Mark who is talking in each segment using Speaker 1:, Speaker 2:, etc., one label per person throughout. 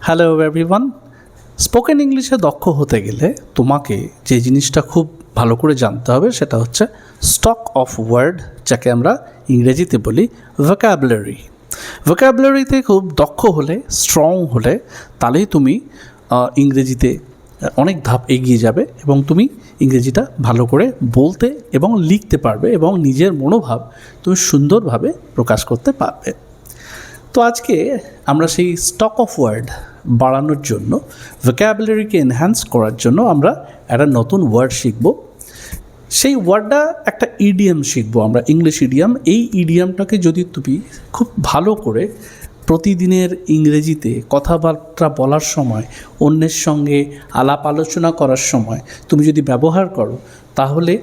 Speaker 1: Hello everyone. Spoken ইংলিশে দক্ষ হতে গেলে তোমাকে যে জিনিসটা খুব ভালো করে জানতে হবে সেটা হচ্ছে স্টক অফ ওয়ার্ড, যাকে আমরা ইংরেজিতে বলি ভোকাবুলারি। ভোকাবুলারিতে খুব দক্ষ হলে, স্ট্রং হলে, তাহলেই তুমি ইংরেজিতে অনেক ধাপ এগিয়ে যাবে এবং তুমি ইংরেজিটা ভালো করে বলতে এবং লিখতে পারবে এবং নিজের মনোভাব তুমি সুন্দরভাবে প্রকাশ করতে পারবে। তো আজকে আমরা সেই স্টক অফ ওয়ার্ড বাড়ানোর জন্য, ভোকাবুলারিকে এনহ্যান্স করার জন্য আমরা একটা নতুন ওয়ার্ড শিখব। সেই ওয়ার্ডটা একটা ইডিয়াম শিখবো আমরা, ইংলিশ ইডিয়াম। এই ইডিয়ামটাকে যদি তুমি খুব ভালো করে প্রতিদিনের ইংরেজিতে কথাবার্তা বলার সময়, অন্যের সঙ্গে আলাপ আলোচনা করার সময় তুমি যদি ব্যবহার করো, তাহলে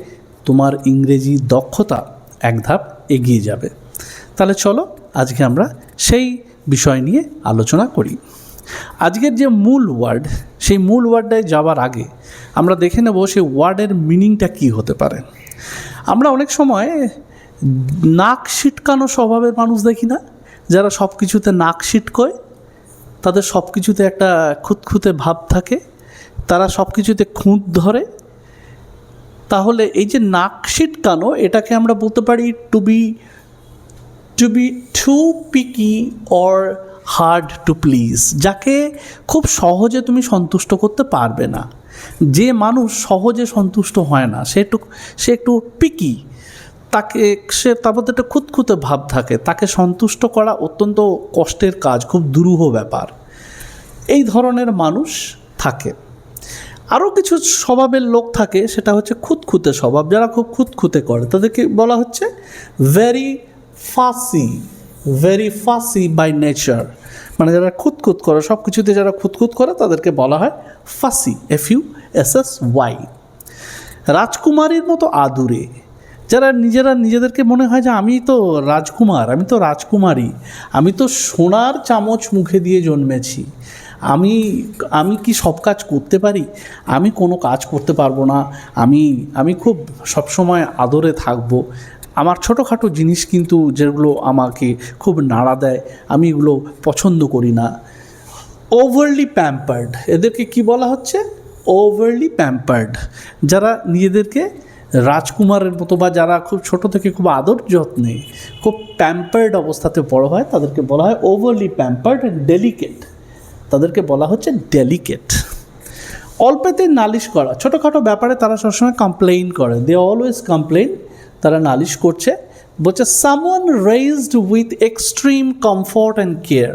Speaker 1: তোমার ইংরেজি দক্ষতা এক ধাপ এগিয়ে যাবে। তাহলে চলো আজকে আমরা সেই বিষয় নিয়ে আলোচনা করি। আজকের যে মূল ওয়ার্ড, সেই মূল ওয়ার্ডটায় যাওয়ার আগে আমরা দেখে নেব সেই ওয়ার্ডের মিনিংটা কী হতে পারে। আমরা অনেক সময় নাক সিটকানো স্বভাবের মানুষ দেখি না, যারা সব কিছুতে নাক সিটকয়, তাদের সব কিছুতে একটা খুঁতখুঁতে ভাব থাকে, তারা সব কিছুতে খুঁত ধরে। তাহলে এই যে নাক সিটকানো, এটাকে আমরা বলতে পারি to be too picky or hard to please, যাকে খুব সহজে তুমি সন্তুষ্ট করতে পারবে না। যে মানুষ সহজে সন্তুষ্ট হয় না, সে একটু পিকি, তার মধ্যে একটা খুঁতখুঁতে ভাব থাকে, তাকে সন্তুষ্ট করা অত্যন্ত কষ্টের কাজ, খুব দুরূহ ব্যাপার। এই ধরনের মানুষ থাকে। আরও কিছু স্বভাবের লোক থাকে, সেটা হচ্ছে খুঁতখুঁতে স্বভাব, যারা খুব খুঁতখুঁতে করে, তাদেরকে বলা হচ্ছে ভেরি ফাসি বাই নেচার। মানে যারা খুঁতখুঁত করে, সব কিছুতে যারা খুঁতখুঁত করে, তাদেরকে বলা হয় ফাসি, FUSSY। রাজকুমারীর মতো আদুরে, যারা নিজেদেরকে মনে হয় যে আমি তো রাজকুমার, আমি তো রাজকুমারী, আমি তো সোনার চামচ মুখে দিয়ে জন্মেছি, আমি কি সব কাজ করতে পারি, আমি কোনো কাজ করতে পারবো না, আমি খুব সবসময় আদরে থাকবো, আমার ছোটোখাটো জিনিস কিন্তু যেগুলো আমাকে খুব নাড়া দেয়, আমি এগুলো পছন্দ করি না। ওভারলি প্যাম্পার্ড, এদেরকে কি বলা হচ্ছে? Overlay pampered. যারা নিজেদেরকে রাজকুমারের মতো, বা যারা খুব ছোট থেকে খুব আদর যত্নে, খুব প্যাম্পার্ড অবস্থাতে বড় হয়, তাদেরকে বলা হয় ওভারলি প্যাম্পার্ড অ্যান্ড ডেলিকেট। তাদেরকে বলা হচ্ছে ডেলিকেট। অল্পেতে নালিশ করা, ছোটোখাটো ব্যাপারে তারা সবসময় কমপ্লেইন করে, দে অলওয়েজ কমপ্লেইন, তারা নালিশ করছে। বলছে someone raised with extreme comfort and care.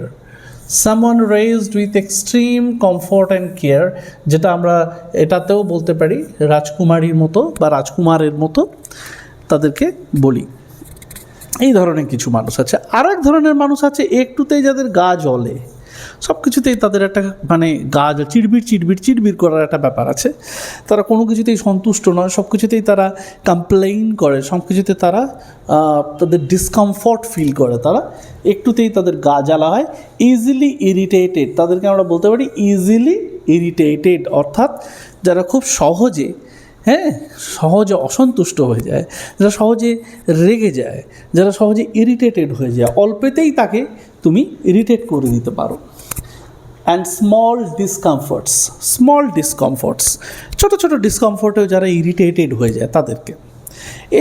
Speaker 1: Someone raised with extreme comfort and care, যেটা আমরা এটাতেও বলতে পারি রাজকুমারীর মতো বা রাজকুমারের মতো তাদেরকে বলি। এই ধরনের কিছু মানুষ আছে। আর এক ধরনের মানুষ আছে একটুতেই যাদের গা জ্বলে, সব কিছুতেই তাদের একটা গা চিড়বিড় করার একটা ব্যাপার আছে। তারা কোনো কিছুতেই সন্তুষ্ট নয়, সব কিছুতেই তারা কমপ্লেইন করে, সব কিছুতে তারা তাদের ডিসকমফর্ট ফিল করে, তারা একটুতেই তাদের গা জ্বালা হয়। ইজিলি ইরিটেটেড, তাদেরকে আমরা বলতে পারি ইজিলি ইরিটেটেড, অর্থাৎ যারা খুব সহজে অসন্তুষ্ট হয়ে যায়, যারা সহজে রেগে যায়, যারা সহজে ইরিটেটেড হয়ে যায়, অল্পেতেই তাকে তুমি ইরিটেট করে দিতে পারো। অ্যান্ড স্মল ডিসকমফর্টস, ছোটো ডিসকমফর্টেও যারা ইরিটেটেড হয়ে যায় তাদেরকে।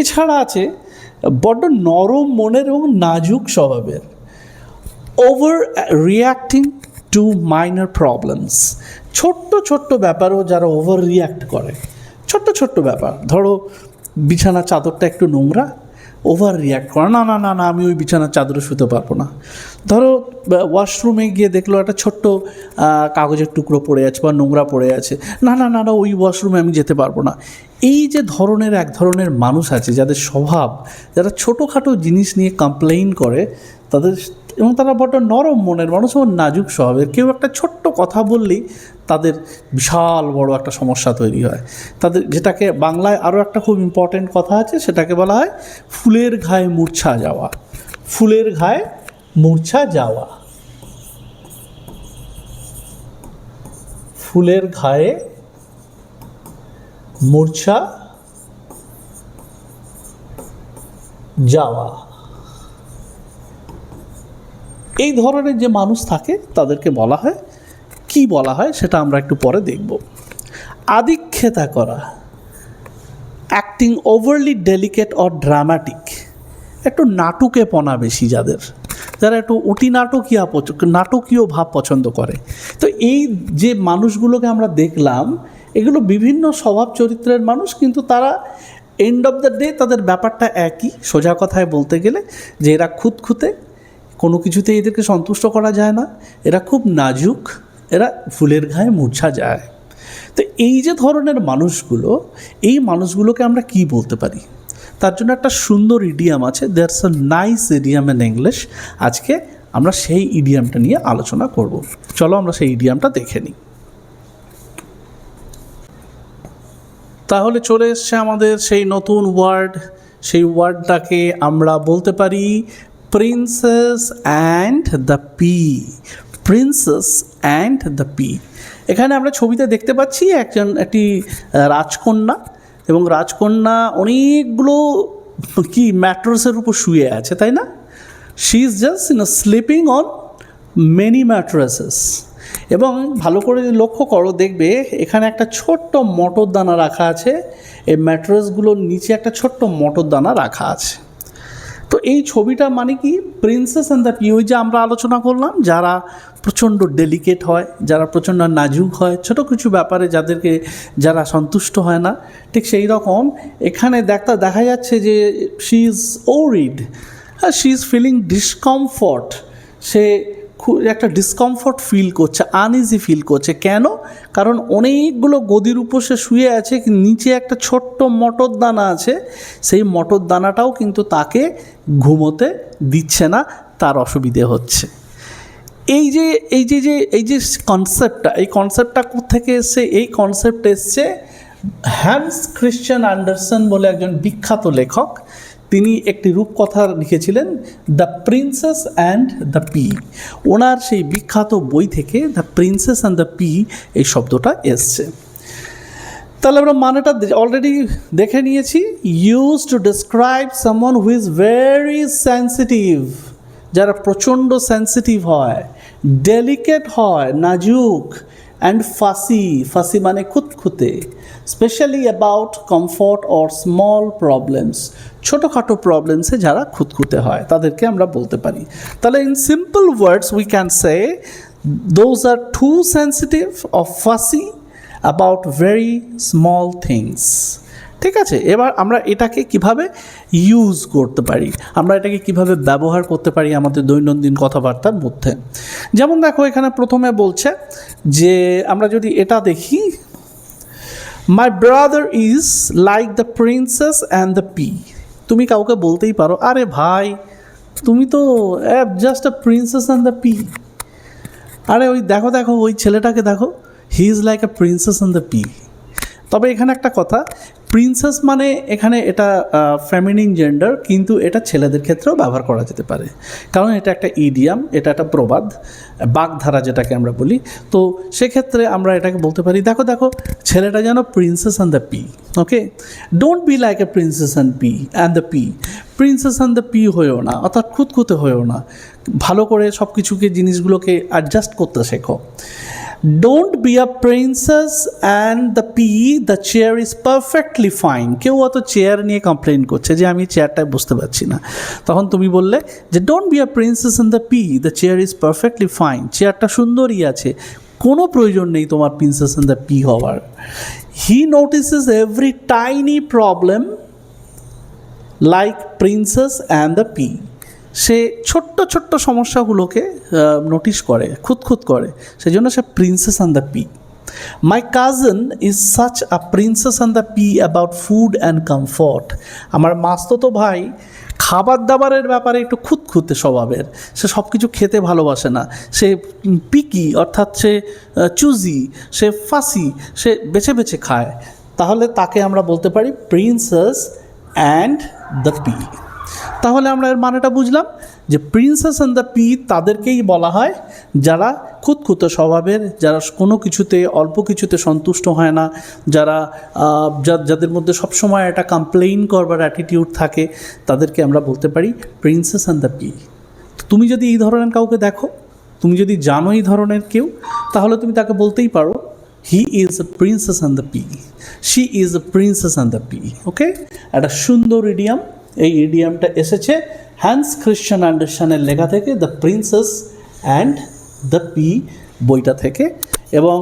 Speaker 1: এছাড়া আছে বড্ড নরম মনের এবং নাজুক স্বভাবের, over reacting to minor problems. ছোট্ট ব্যাপারেও যারা ওভার রিয়াক্ট করে, ছোট্ট ব্যাপার, ধরো বিছানার চাদরটা একটু নোংরা, ওভার রিয়াক্ট করে, না আমি ওই বিছানার চাদরে শুতে পারবো না। ধরো ওয়াশরুমে গিয়ে দেখলো একটা ছোট্ট কাগজের টুকরো পড়ে আছে বা নোংরা পড়ে আছে, না ওই ওয়াশরুমে আমি যেতে পারবো না। এই যে এক ধরনের মানুষ আছে যাদের স্বভাব, যারা ছোটোখাটো জিনিস নিয়ে কমপ্লেইন করে, এবং তারা বড্ড নরম মনের মানুষ এবং নাজুক স্বভাবের। কেউ একটা ছোট্ট কথা বললেই তাদের বিশাল বড় একটা সমস্যা তৈরি হয়। তাদের, যেটাকে বাংলায় আরও একটা খুব ইম্পর্টেন্ট কথা আছে, সেটাকে বলা হয় ফুলের ঘায়ে মূর্ছা যাওয়া। ফুলের ঘায়ে মূর্ছা যাওয়া, ফুলের ঘায়ে মূর্ছা যাওয়া। এই ধরনের যে মানুষ থাকে তাদেরকে বলা হয় কি বলা হয় সেটা আমরা একটু পরে দেখব। আদিক্ষেতা করা, acting overlay delicate or dramatic, একটু নাটুকেপনা বেশি যারা একটু অতি নাটকীয় ভাব পছন্দ করে। তো এই যে মানুষগুলোকে আমরা দেখলাম, এগুলো বিভিন্ন স্বভাব চরিত্রের মানুষ, কিন্তু তারা এন্ড অফ দ্য ডে তাদের ব্যাপারটা একই। সোজা কথায় বলতে গেলে যে এরা খুঁতখুঁতে, কোনো কিছুতে এদেরকে সন্তুষ্ট করা যায় না, এরা খুব নাজুক, এরা ফুলের গায়ে মূর্ছা যায়। তো এই যে ধরনের মানুষগুলো, এই মানুষগুলোকে আমরা কি বলতে পারি? তার জন্য একটা সুন্দর ইডিয়াম আছে, there's a nice idiom in English. আজকে আমরা সেই ইডিয়ামটা নিয়ে আলোচনা করব। চলো আমরা সেই ইডিয়ামটা দেখে নিই। তাহলে চলে এসছে আমাদের সেই নতুন ওয়ার্ড। সেই ওয়ার্ডটাকে আমরা বলতে পারি princess and the P. Princess and the P. এখানে আমরা ছবিতে দেখতে পাচ্ছি একটি রাজকন্যা, এবং রাজকন্যা অনেকগুলো ম্যাট্রেসের উপর শুয়ে আছে, তাই না? She is just sleeping on many mattresses. এবং ভালো করে লক্ষ্য করো, দেখবে এখানে একটা ছোট্ট মটর দানা রাখা আছে। এই ম্যাট্রেসগুলোর নিচে একটা ছোট্ট মটর দানা রাখা আছে। তো এই ছবিটা মানে কি? Princess and the P. ওই যে আমরা আলোচনা করলাম, যারা প্রচণ্ড ডেলিকেট হয়, যারা প্রচণ্ড নাজুক হয়, ছোটো কিছু ব্যাপারে যারা সন্তুষ্ট হয় না, ঠিক সেই রকম এখানে দেখা যাচ্ছে যে she is worried, she is feeling discomfort. সে একটা ডিসকমফর্ট ফিল করছে, আনইজি ফিল করছে। কেন? কারণ অনেকগুলো গদির উপর সে শুয়ে আছে, নিচে একটা ছোট্ট মটর দানা আছে। সেই মটর দানাটাও কিন্তু তাকে ঘুমোতে দিচ্ছে না, তার অসুবিধে হচ্ছে। এই যে কনসেপ্টটা কোত্থেকে এসছে? এই কনসেপ্ট এসছে হ্যান্স ক্রিশ্চিয়ান অ্যান্ডারসন বলে একজন বিখ্যাত লেখক। তিনি একটি রূপকথা লিখেছিলেন, the princess and the pea. ওনার সেই বিখ্যাত বই থেকে the princess and the pea এই শব্দটা এসছে। তাহলে আমরা মানেটা অলরেডি দেখে নিয়েছি। Use to describe someone who is very sensitive, যারা প্রচণ্ড সেন্সিটিভ হয়, ডেলিকেট হয়, নাজুক, অ্যান্ড ফাসি মানে খুঁতখুঁতে, specially about comfort or small problems. ছোটোখাটো প্রবলেমসে যারা খুঁতখুঁতে হয় তাদেরকে আমরা বলতে পারি। তাহলে in simple words we can say those are too sensitive or fussy about very small things. ঠিক আছে, এবার আমরা এটাকে কিভাবে ইউজ করতে পারি, আমরা এটাকে কিভাবে ব্যবহার করতে পারি আমাদের দৈনন্দিন কথাবার্তার মধ্যে। যেমন দেখো, এখানে প্রথমে বলছে যে আমরা যদি এটা দেখি, my brother is like the princess and the P. তুমি কাউকে বলতেই পারো, আরে ভাই তুমি তো just a princess and the P. আরে ওই দেখো ওই ছেলেটাকে দেখো, he is like a princess and the P. তবে এখানে একটা কথা, প্রিন্সেস মানে এখানে এটা ফেমিনিন জেন্ডার, কিন্তু এটা ছেলেদের ক্ষেত্রেও ব্যবহার করা যেতে পারে, কারণ এটা একটা ইডিয়াম, এটা একটা প্রবাদ, বাগধারা যেটাকে আমরা বলি। তো সেক্ষেত্রে আমরা এটাকে বলতে পারি, দেখো ছেলেটা যেন princess and the pea. Okay, don't be like a princess and the P. Princess and the P হয়েও না, অর্থাৎ খুঁতখুঁতে হয়েও না, ভালো করে সব কিছুকে জিনিসগুলোকে অ্যাডজাস্ট করতে শেখো। Don't be a princess and the pea, the chair is perfectly fine. কেউ অত চেয়ার নিয়ে কমপ্লেন করছে যে আমি চেয়ারটায় বুঝতে পারছি না, তখন তুমি বললে যে don't be a princess and the pea, the chair is perfectly fine. চেয়ারটা সুন্দরই আছে, কোনো প্রয়োজন নেই তোমার প্রিন্সেস অ্যান্ড দ্য পি হওয়ার। He notices every tiny problem like princess and the pea. সে ছোট্ট সমস্যাগুলোকে নোটিশ করে, খুঁতখুঁত করে, সেই জন্য সে princess and the pea. My cousin is such a princess and the pea about food and comfort. আমার মাস্তুতো ভাই খাবার দাবারের ব্যাপারে একটু খুঁতখুঁতে স্বভাবের, সে সব কিছু খেতে ভালোবাসে না, সে পিকি অর্থাৎ সে চুজি, সে ফাসি, সে বেছে বেছে খায়। তাহলে তাকে আমরা বলতে পারি প্রিন্সেস অ্যান্ড দ্য পি। তাহলে আমরা এর মানেটা বুঝলাম যে প্রিন্সেস অ্যান্ড দ্য পি তাদেরকেই বলা হয় যারা খুঁতখুঁতে স্বভাবের, যারা কোনো কিছুতে অল্প কিছুতে সন্তুষ্ট হয় না, যাদের মধ্যে সবসময় একটা কমপ্লেইন করবার অ্যাটিটিউড থাকে, তাদেরকে আমরা বলতে পারি প্রিন্সেস অ্যান্ড দ্য পি। তুমি যদি এই ধরনের কাউকে দেখো, তুমি যদি জানো এই ধরনের কেউ, তাহলে তুমি তাকে বলতেই পারো he is a princess and the pea, she is a princess and the pea. Okay, একটা সুন্দর ইডিয়াম। এই ইডিয়ামটা এসেছে হ্যান্স ক্রিশ্চিয়ান অ্যান্ডারসনের লেখা থেকে, the princess and the P বইটা থেকে। এবং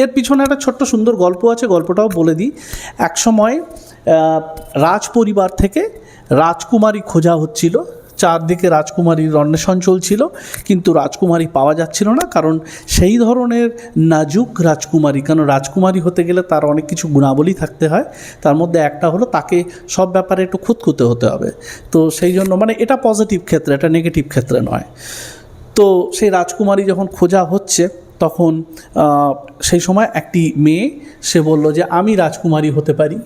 Speaker 1: এর পিছনে একটা ছোট্ট সুন্দর গল্প আছে, গল্পটাও বলে দিই। একসময় রাজ পরিবার থেকে রাজকুমারী খোঁজা হচ্ছিল, চারদিকে রাজকুমারীর অন্বেষণ চলছিল, কিন্তু রাজকুমারী পাওয়া যাচ্ছিল না, কারণ সেই ধরনের নাজুক রাজকুমারী, কারণ রাজকুমারী হতে গেলে তার অনেক কিছু গুণাবলী থাকতে হয়, তার মধ্যে একটা হলো তাকে সব ব্যাপারে একটু খুঁতখুঁতে হতে হবে। তো সেই জন্য মানে এটা পজিটিভ ক্ষেত্রে, এটা নেগেটিভ ক্ষেত্রে নয়। তো সেই রাজকুমারী যখন খোঁজা হচ্ছে তখন সেই সময় একটি মেয়ে সে বলল যে আমি রাজকুমারী হতে পারি,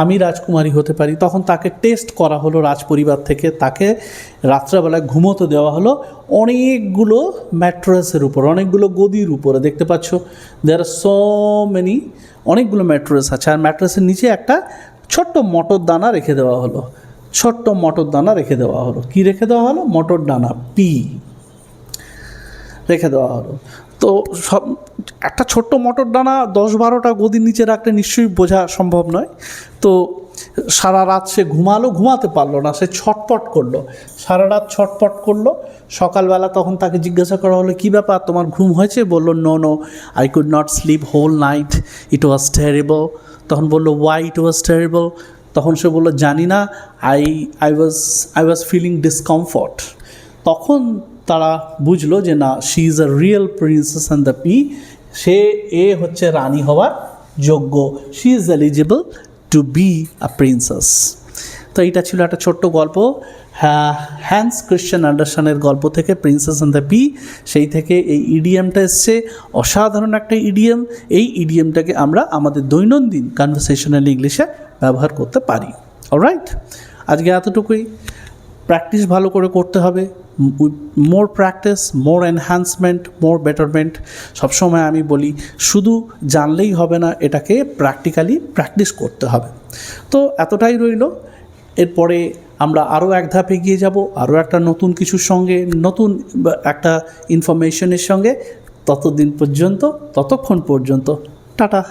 Speaker 1: আমি রাজকুমারী হতে পারি। তখন তাকে টেস্ট করা হলো রাজপরিবার থেকে, তাকে রাত্রেবেলায় ঘুমোতে দেওয়া হলো অনেকগুলো ম্যাট্রেসের উপর, অনেকগুলো গদির উপরে। দেখতে পাচ্ছ দেয়ার আর সো মেনি, অনেকগুলো ম্যাট্রেস আছে, আর ম্যাট্রেসের নিচে একটা ছোট্ট মটর দানা রেখে দেওয়া হলো, ছোট্ট মটর দানা রেখে দেওয়া হলো। কী রেখে দেওয়া হলো? মটর দানা, পি রেখে দেওয়া হলো। তো সব একটা ছোট্ট মটর দানা 10-12টা গদির নিচে রাখলে নিশ্চয়ই বোঝা সম্ভব নয়। তো সারা রাত সে ঘুমাতে পারলো না, সে ছটপট করলো, সারা রাত ছটপট করলো। সকালবেলা তখন তাকে জিজ্ঞাসা করা হলো কী ব্যাপার, তোমার ঘুম হয়েছে? বললো no, I could not sleep whole night, it was terrible. তখন বললো ওয়াই ইট ওয়াজ টেরিবল? তখন সে বললো জানি না, আই ওয়াজ ফিলিং ডিসকমফর্ট। তখন তারা বুঝলো যে না, she is a real princess and the pea, সে হচ্ছে রানী হওয়ার যোগ্য, she is eligible to be a princess. তো এইটা ছিল একটা ছোট্ট গল্প, হ্যান্স ক্রিশ্চিয়ান অ্যান্ডারসনের গল্প থেকে, প্রিন্সেস অ্যান্ড দ্য পি। সেই থেকে এই ইডিয়ামটা এসছে, অসাধারণ একটা ইডিয়াম। এই ইডিয়ামটাকে আমরা আমাদের দৈনন্দিন কনভারসেশনাল ইংলিশে ব্যবহার করতে পারি। অলরাইট, আজকে এতটুকুই। প্র্যাকটিস ভালো করে করতে হবে, মোর প্র্যাকটিস, মোর এনহ্যান্সমেন্ট, মোর বেটারমেন্ট। সবসময় আমি বলি শুধু জানলেই হবে না, এটাকে প্র্যাকটিক্যালি প্র্যাকটিস করতে হবে। তো এতটাই রইল। এরপরে আমরা আরও এক ধাপ এগিয়ে যাব, আরও একটা নতুন কিছুর সঙ্গে, নতুন একটা ইনফরমেশনের সঙ্গে। ততক্ষণ পর্যন্ত টাটা।